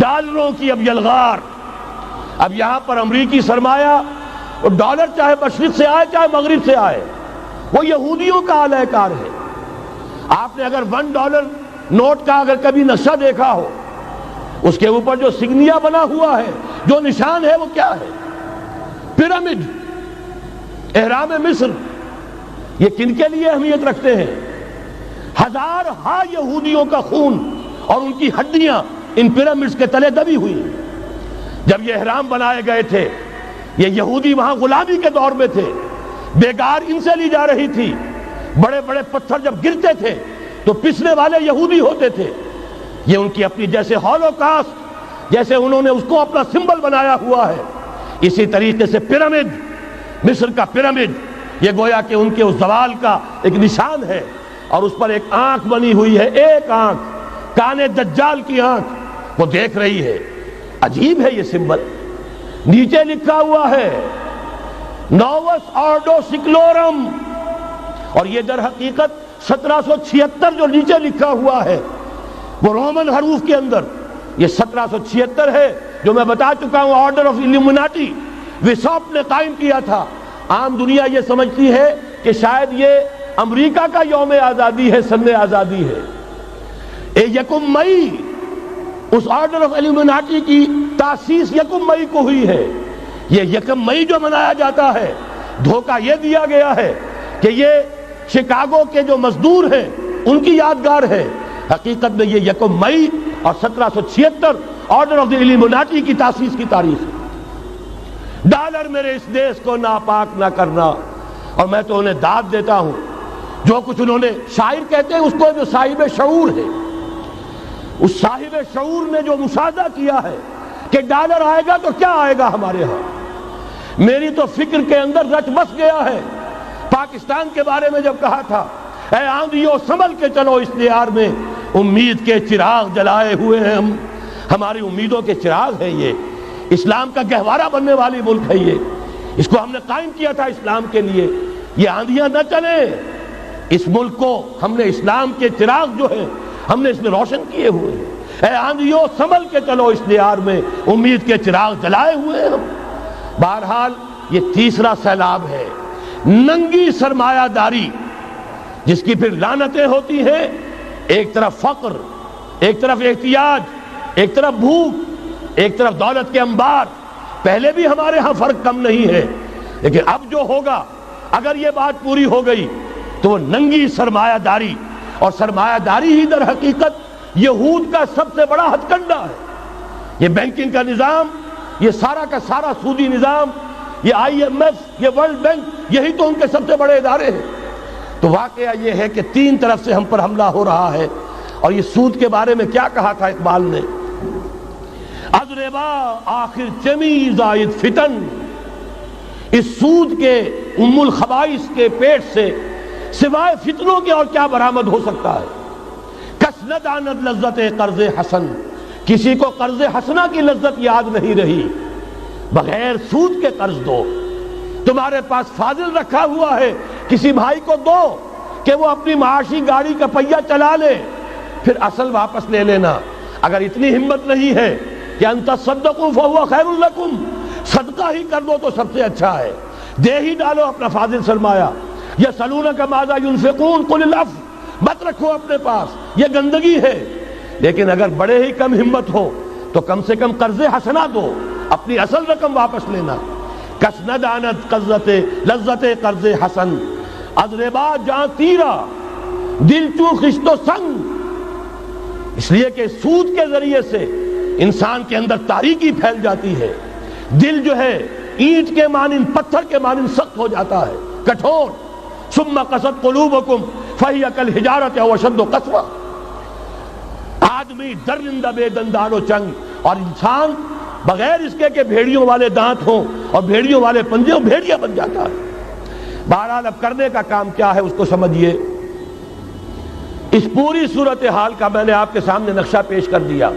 ڈالروں کی اب یلغار. اب یہاں پر امریکی سرمایہ اور ڈالر چاہے مشرق سے آئے چاہے مغرب سے آئے وہ یہودیوں کا اعلی کار ہے. آپ نے اگر $1 نوٹ کا اگر کبھی نقشہ دیکھا ہو اس کے اوپر جو سگنیا بنا ہوا ہے جو نشان ہے وہ کیا ہے؟ پیرامڈ، احرام مصر. یہ کن کے لیے اہمیت رکھتے ہیں؟ ہزارہا یہودیوں کا خون اور ان کی ہڈیاں ان پیرامڈز کے تلے دبی ہوئی. جب یہ احرام بنائے گئے تھے یہ یہودی وہاں غلامی کے دور میں تھے، بیگار ان سے لی جا رہی تھی. بڑے بڑے پتھر جب گرتے تھے تو پسنے والے یہودی ہوتے تھے. یہ ان کی اپنی جیسے ہولوکاسٹ جیسے انہوں نے اس کو اپنا سمبل بنایا ہوا ہے، اسی طریقے سے پیرامڈ، مصر کا پیرامڈ یہ گویا کہ ان کے اس زوال کا ایک نشان ہے. اور اس پر ایک آنکھ بنی ہوئی ہے، ایک آنکھ، کان دجال کی آنکھ، وہ دیکھ رہی ہے. عجیب ہے یہ سمبل. نیچے لکھا ہوا ہے نووس آرڈو سکلورم، اور یہ در حقیقت 1776 جو نیچے لکھا ہوا ہے وہ رومن حروف کے اندر یہ 1776 ہے جو میں بتا چکا ہوں آرڈر آف الومناٹی وساپ نے قائم کیا تھا. عام دنیا یہ سمجھتی ہے کہ شاید یہ امریکہ کا یوم آزادی ہے، سن آزادی ہے. 1 مئی اس آرڈر آف الومناٹی کی تاسیس 1 مئی کو ہوئی ہے. یہ 1 مئی جو منایا جاتا ہے دھوکہ یہ دیا گیا ہے کہ یہ شکاگو کے جو مزدور ہیں ان کی یادگار ہے. حقیقت میں یہ 1 مئی اور 1776 آرڈر آف دی الومناٹی کی تاسیس کی تاریخ ہے. ڈالر میرے اس دیش کو ناپاک نہ کرنا. اور میں تو انہیں داد دیتا ہوں جو کچھ انہوں نے، شاعر کہتے ہیں اس کو جو صاحب شعور ہے، اس صاحب شعور نے جو مشاہدہ کیا ہے کہ ڈالر آئے گا تو کیا آئے گا ہمارے ہاں. میری تو فکر کے اندر رچ بس گیا ہے. پاکستان کے بارے میں جب کہا تھا اے آندھیو سنبھل کے چلو اس دیار میں، امید کے چراغ جلائے ہوئے ہیں ہم. ہماری امیدوں کے چراغ ہے یہ. اسلام کا گہوارہ بننے والی ملک ہے یہ. اس کو ہم نے قائم کیا تھا اسلام کے لیے. یہ آندھیاں نہ چلیں. اس ملک کو ہم نے اسلام کے چراغ جو ہے ہم نے اس میں روشن کیے ہوئے ہیں. اے آندھیو سنبھل کے چلو اس دیار میں، امید کے چراغ جلائے ہوئے ہیں ہم. بہرحال یہ تیسرا سیلاب ہے، ننگی سرمایہ داری، جس کی پھر لعنتیں ہوتی ہیں. ایک طرف فقر، ایک طرف احتیاج، ایک طرف بھوک، ایک طرف دولت کے انبار. پہلے بھی ہمارے ہاں فرق کم نہیں ہے، لیکن اب جو ہوگا اگر یہ بات پوری ہو گئی تو وہ ننگی سرمایہ داری. اور سرمایہ داری ہی در حقیقت یہود کا سب سے بڑا ہتھ کنڈا ہے. یہ بینکنگ کا نظام، یہ سارا کا سارا سودی نظام، یہ IMF، یہ ورلڈ بینک، یہی تو ان کے سب سے بڑے ادارے ہیں. تو واقعہ یہ ہے کہ 3 طرف سے ہم پر حملہ ہو رہا ہے. اور یہ سود کے بارے میں کیا کہا تھا اقبال نے؟ از ربا آخر چمی زائد فتن. اس سود کے ام الخبائث کے پیٹ سے سوائے فتنوں کے اور کیا برآمد ہو سکتا ہے؟ کس نہ داند لذت قرض حسن. کسی کو قرض حسنہ کی لذت یاد نہیں رہی. بغیر سود کے قرض دو. تمہارے پاس فاضل رکھا ہوا ہے، کسی بھائی کو دو کہ وہ اپنی معاشی گاڑی کا پہیہ چلا لے، پھر اصل واپس لے لینا. اگر اتنی ہمت نہیں ہے کہ ان تصدقوا فهو خیر لکم، صدقہ ہی کر دو تو سب سے اچھا ہے. دے ہی ڈالو اپنا فاضل سرمایہ. یسألونک ماذا ينفقون قل العفو. مت رکھو اپنے پاس، یہ گندگی ہے. لیکن اگر بڑے ہی کم ہمت ہو تو کم سے کم قرض حسنہ دو، اپنی اصل رقم واپس لینا. کس نہ دانت لذت قرض حسن. از ربا جاں تیرا دل چوں خشت و سنگ. اس لیے کہ سود کے ذریعے سے انسان کے اندر تاریکی پھیل جاتی ہے. دل جو ہے اینٹ کے مانند، پتھر کے مانند سخت ہو جاتا ہے، کٹھور. ثم قست قلوبکم فہی کالحجارۃ او اشد قسوہ. آدمی درندہ بے دندان و چنگ، اور انسان بغیر اس کے کہ بھیڑیوں والے دانت ہوں اور بھیڑیوں والے پنجے ہوں بھیڑیا بن جاتا ہے. بہرحال اب کرنے کا کام کیا ہے اس کو سمجھیے. اس پوری صورتحال کا میں نے آپ کے سامنے نقشہ پیش کر دیا.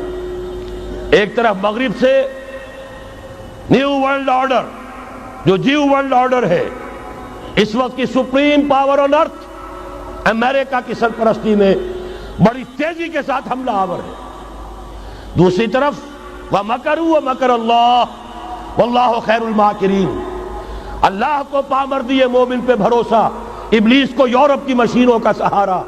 ایک طرف مغرب سے نیو ورلڈ آرڈر، جو جیو ورلڈ آرڈر ہے، اس وقت کی سپریم پاور آن ارتھ، امریکہ کی سرپرستی میں بڑی تیزی کے ساتھ حملہ آور ہے. دوسری طرف وَمَكَرُوا وَمَكَرَ اللَّهُ وَاللَّهُ خَيْرُ الْمَاكِرِينَ۔ اللہ کو پامردی مومن پہ بھروسہ، ابلیس کو یورپ کی مشینوں کا سہارا۔